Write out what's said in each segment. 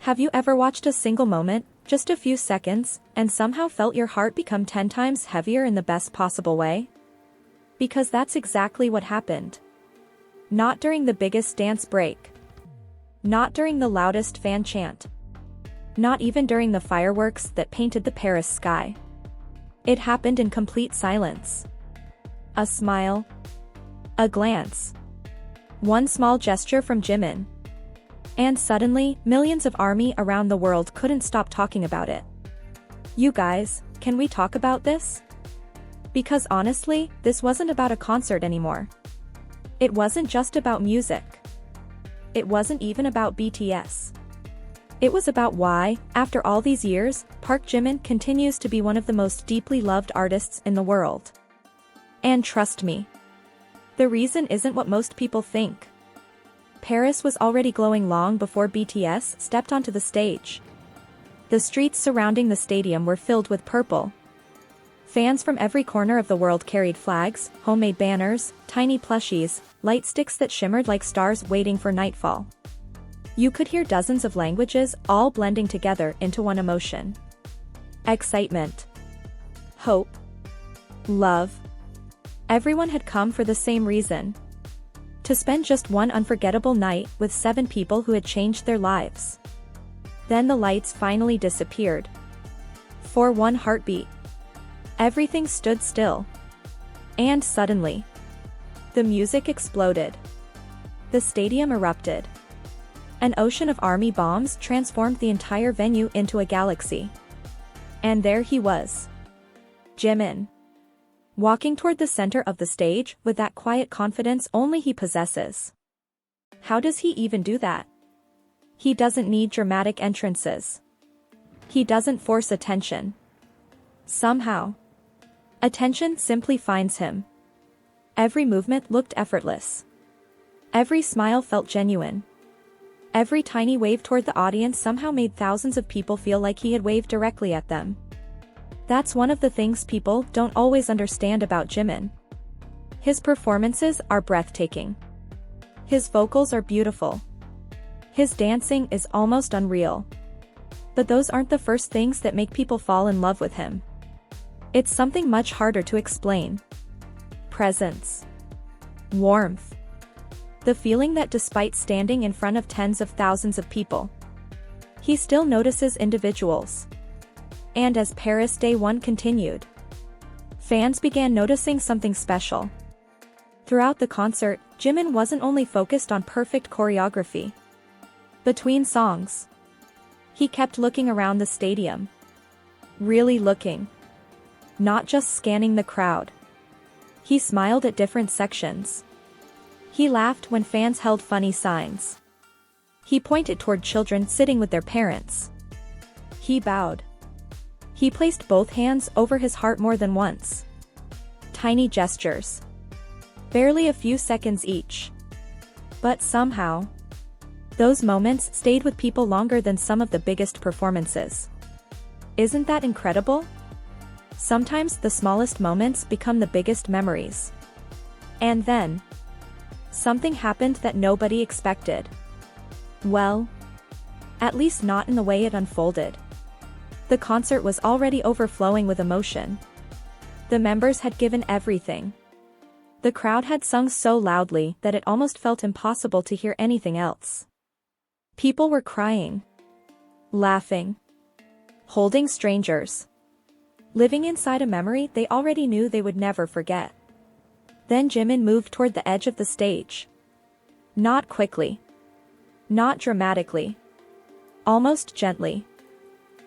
Have you ever watched a single moment, just a few seconds, and somehow felt your heart become 10 times heavier in the best possible way? Because that's exactly what happened. Not during the biggest dance break. Not during the loudest fan chant. Not even during the fireworks that painted the Paris sky. It happened in complete silence. A smile. A glance. One small gesture from Jimin. And suddenly, millions of ARMY around the world couldn't stop talking about it. You guys, can we talk about this? Because honestly, this wasn't about a concert anymore. It wasn't just about music. It wasn't even about BTS. It was about why, after all these years, Park Jimin continues to be one of the most deeply loved artists in the world. And trust me, the reason isn't what most people think. Paris was already glowing long before BTS stepped onto the stage. The streets surrounding the stadium were filled with purple. Fans from every corner of the world carried flags, homemade banners, tiny plushies, light sticks that shimmered like stars waiting for nightfall. You could hear dozens of languages all blending together into one emotion. Excitement. Hope. Love. Everyone had come for the same reason. To spend just one unforgettable night with 7 people who had changed their lives. Then the lights finally disappeared. For one heartbeat. Everything stood still. And suddenly, the music exploded. The stadium erupted. An ocean of ARMY bombs transformed the entire venue into a galaxy. And there he was. Jimin. Walking toward the center of the stage with that quiet confidence only he possesses. How does he even do that? He doesn't need dramatic entrances. He doesn't force attention. Somehow, attention simply finds him. Every movement looked effortless. Every smile felt genuine. Every tiny wave toward the audience somehow made thousands of people feel like he had waved directly at them. That's one of the things people don't always understand about Jimin. His performances are breathtaking. His vocals are beautiful. His dancing is almost unreal. But those aren't the first things that make people fall in love with him. It's something much harder to explain. Presence. Warmth. The feeling that despite standing in front of tens of thousands of people, he still notices individuals. And as Paris Day 1 continued, fans began noticing something special. Throughout the concert, Jimin wasn't only focused on perfect choreography. Between songs, he kept looking around the stadium. Really looking. Not just scanning the crowd. He smiled at different sections. He laughed when fans held funny signs. He pointed toward children sitting with their parents. He bowed. He placed both hands over his heart more than once. Tiny gestures. Barely a few seconds each. But somehow, those moments stayed with people longer than some of the biggest performances. Isn't that incredible? Sometimes the smallest moments become the biggest memories. And then, something happened that nobody expected. Well, at least not in the way it unfolded. The concert was already overflowing with emotion. The members had given everything. The crowd had sung so loudly that it almost felt impossible to hear anything else. People were crying, laughing, holding strangers, living inside a memory they already knew they would never forget. Then Jimin moved toward the edge of the stage. Not quickly. Not dramatically. Almost gently.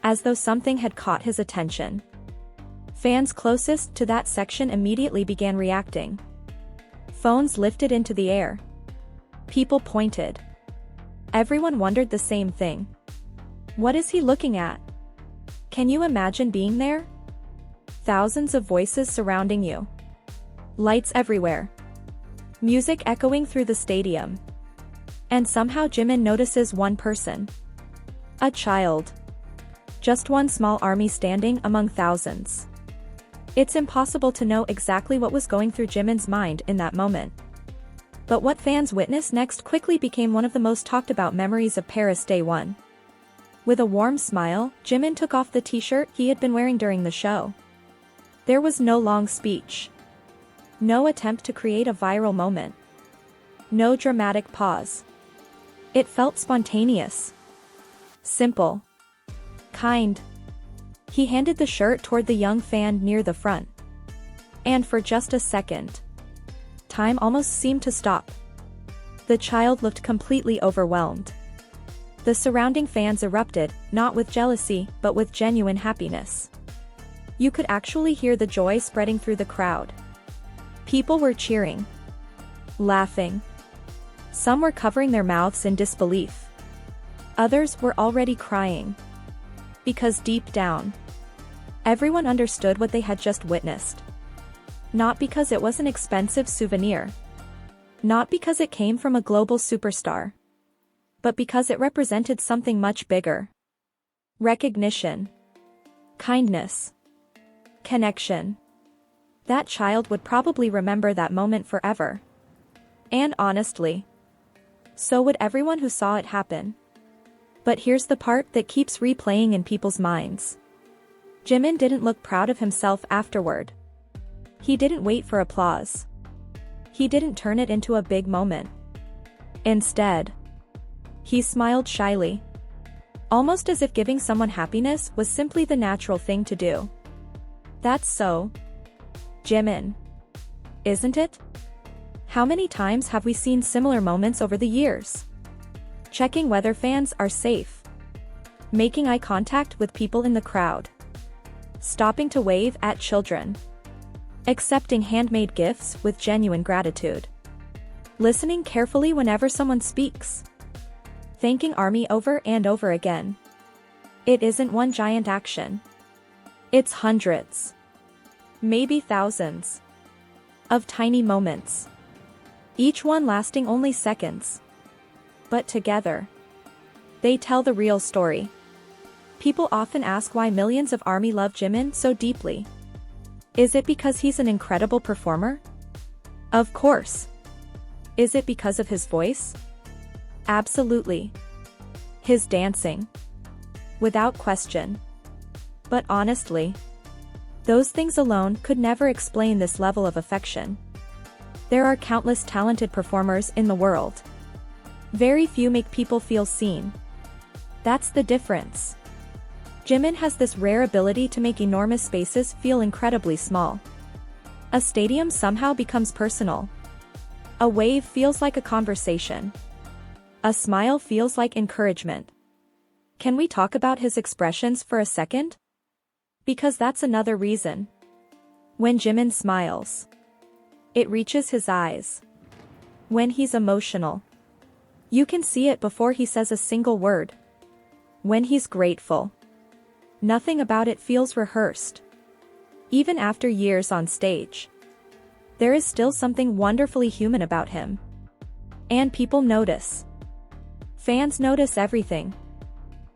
As though something had caught his attention. Fans closest to that section immediately began reacting. Phones lifted into the air. People pointed. Everyone wondered the same thing. What is he looking at? Can you imagine being there? Thousands of voices surrounding you. Lights everywhere. Music echoing through the stadium. And somehow Jimin notices one person. A child. Just one small ARMY standing among thousands. It's impossible to know exactly what was going through Jimin's mind in that moment. But what fans witnessed next quickly became one of the most talked about memories of Paris Day 1. With a warm smile, Jimin took off the t-shirt he had been wearing during the show. There was no long speech. No attempt to create a viral moment. No dramatic pause. It felt spontaneous. Simple. Kind. He handed the shirt toward the young fan near the front. And for just a second, time almost seemed to stop. The child looked completely overwhelmed. The surrounding fans erupted, not with jealousy, but with genuine happiness. You could actually hear the joy spreading through the crowd. People were cheering. Laughing. Some were covering their mouths in disbelief. Others were already crying. Because deep down, everyone understood what they had just witnessed. Not because it was an expensive souvenir. Not because it came from a global superstar. But because it represented something much bigger. Recognition. Kindness. Connection. That child would probably remember that moment forever. And honestly, so would everyone who saw it happen. But here's the part that keeps replaying in people's minds. Jimin didn't look proud of himself afterward. He didn't wait for applause. He didn't turn it into a big moment. Instead, he smiled shyly. Almost as if giving someone happiness was simply the natural thing to do. That's so Jimin, isn't it? How many times have we seen similar moments over the years? Checking whether fans are safe. Making eye contact with people in the crowd. Stopping to wave at children. Accepting handmade gifts with genuine gratitude. Listening carefully whenever someone speaks. Thanking ARMY over and over again. It isn't one giant action. It's hundreds. Maybe thousands. Of tiny moments. Each one lasting only seconds. But together, they tell the real story. People often ask why millions of ARMY love Jimin so deeply. Is it because he's an incredible performer? Of course. Is it because of his voice? Absolutely. His dancing? Without question. But honestly, those things alone could never explain this level of affection. There are countless talented performers in the world. Very few make people feel seen. That's the difference. Jimin has this rare ability to make enormous spaces feel incredibly small. A stadium somehow becomes personal. A wave feels like a conversation. A smile feels like encouragement. Can we talk about his expressions for a second? Because that's another reason. When Jimin smiles, it reaches his eyes. When he's emotional, you can see it before he says a single word. When he's grateful, nothing about it feels rehearsed. Even after years on stage, there is still something wonderfully human about him. And people notice. Fans notice everything.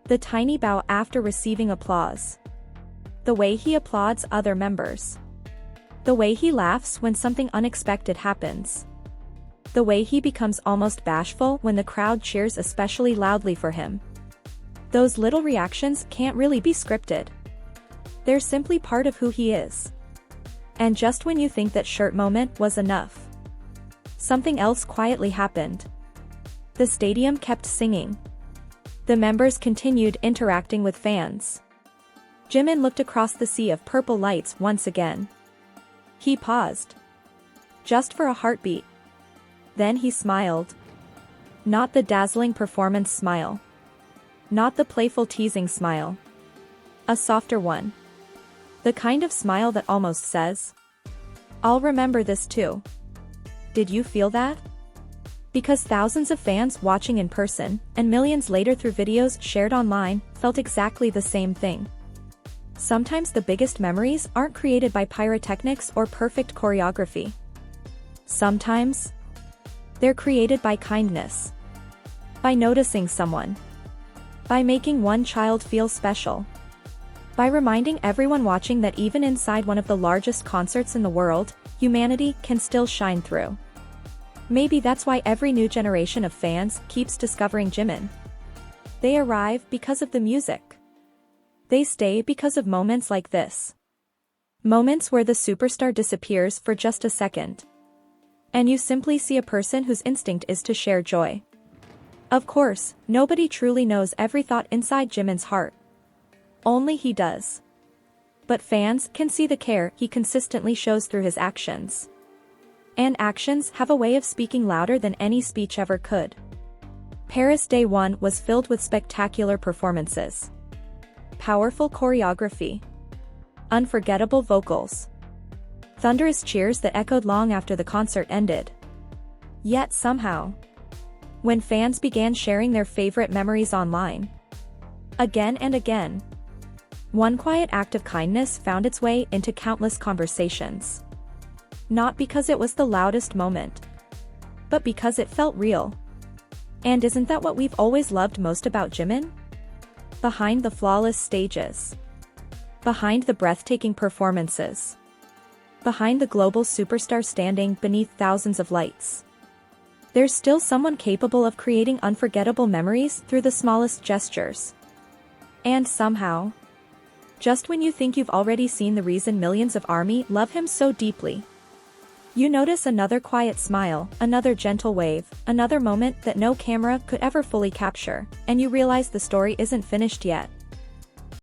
The tiny bow after receiving applause. The way he applauds other members. The way he laughs when something unexpected happens. The way he becomes almost bashful when the crowd cheers especially loudly for him. Those little reactions can't really be scripted. They're simply part of who he is. And just when you think that shirt moment was enough, something else quietly happened. The stadium kept singing. The members continued interacting with fans. Jimin looked across the sea of purple lights once again. He paused. Just for a heartbeat. Then he smiled. Not the dazzling performance smile. Not the playful teasing smile. A softer one. The kind of smile that almost says, "I'll remember this too." Did you feel that? Because thousands of fans watching in person, and millions later through videos shared online, felt exactly the same thing. Sometimes the biggest memories aren't created by pyrotechnics or perfect choreography. Sometimes, they're created by kindness. By noticing someone. By making one child feel special. By reminding everyone watching that even inside one of the largest concerts in the world, humanity can still shine through. Maybe that's why every new generation of fans keeps discovering Jimin. They arrive because of the music. They stay because of moments like this. Moments where the superstar disappears for just a second. And you simply see a person whose instinct is to share joy. Of course, nobody truly knows every thought inside Jimin's heart. Only he does. But fans can see the care he consistently shows through his actions. And actions have a way of speaking louder than any speech ever could. Paris Day 1 was filled with spectacular performances. Powerful choreography. Unforgettable vocals. Thunderous cheers that echoed long after the concert ended. Yet somehow, when fans began sharing their favorite memories online, again and again, one quiet act of kindness found its way into countless conversations. Not because it was the loudest moment, but because it felt real. And isn't that what we've always loved most about Jimin? Behind the flawless stages. Behind the breathtaking performances. Behind the global superstar standing beneath thousands of lights. There's still someone capable of creating unforgettable memories through the smallest gestures. And somehow, just when you think you've already seen the reason millions of ARMY love him so deeply, you notice another quiet smile, another gentle wave, another moment that no camera could ever fully capture, and you realize the story isn't finished yet.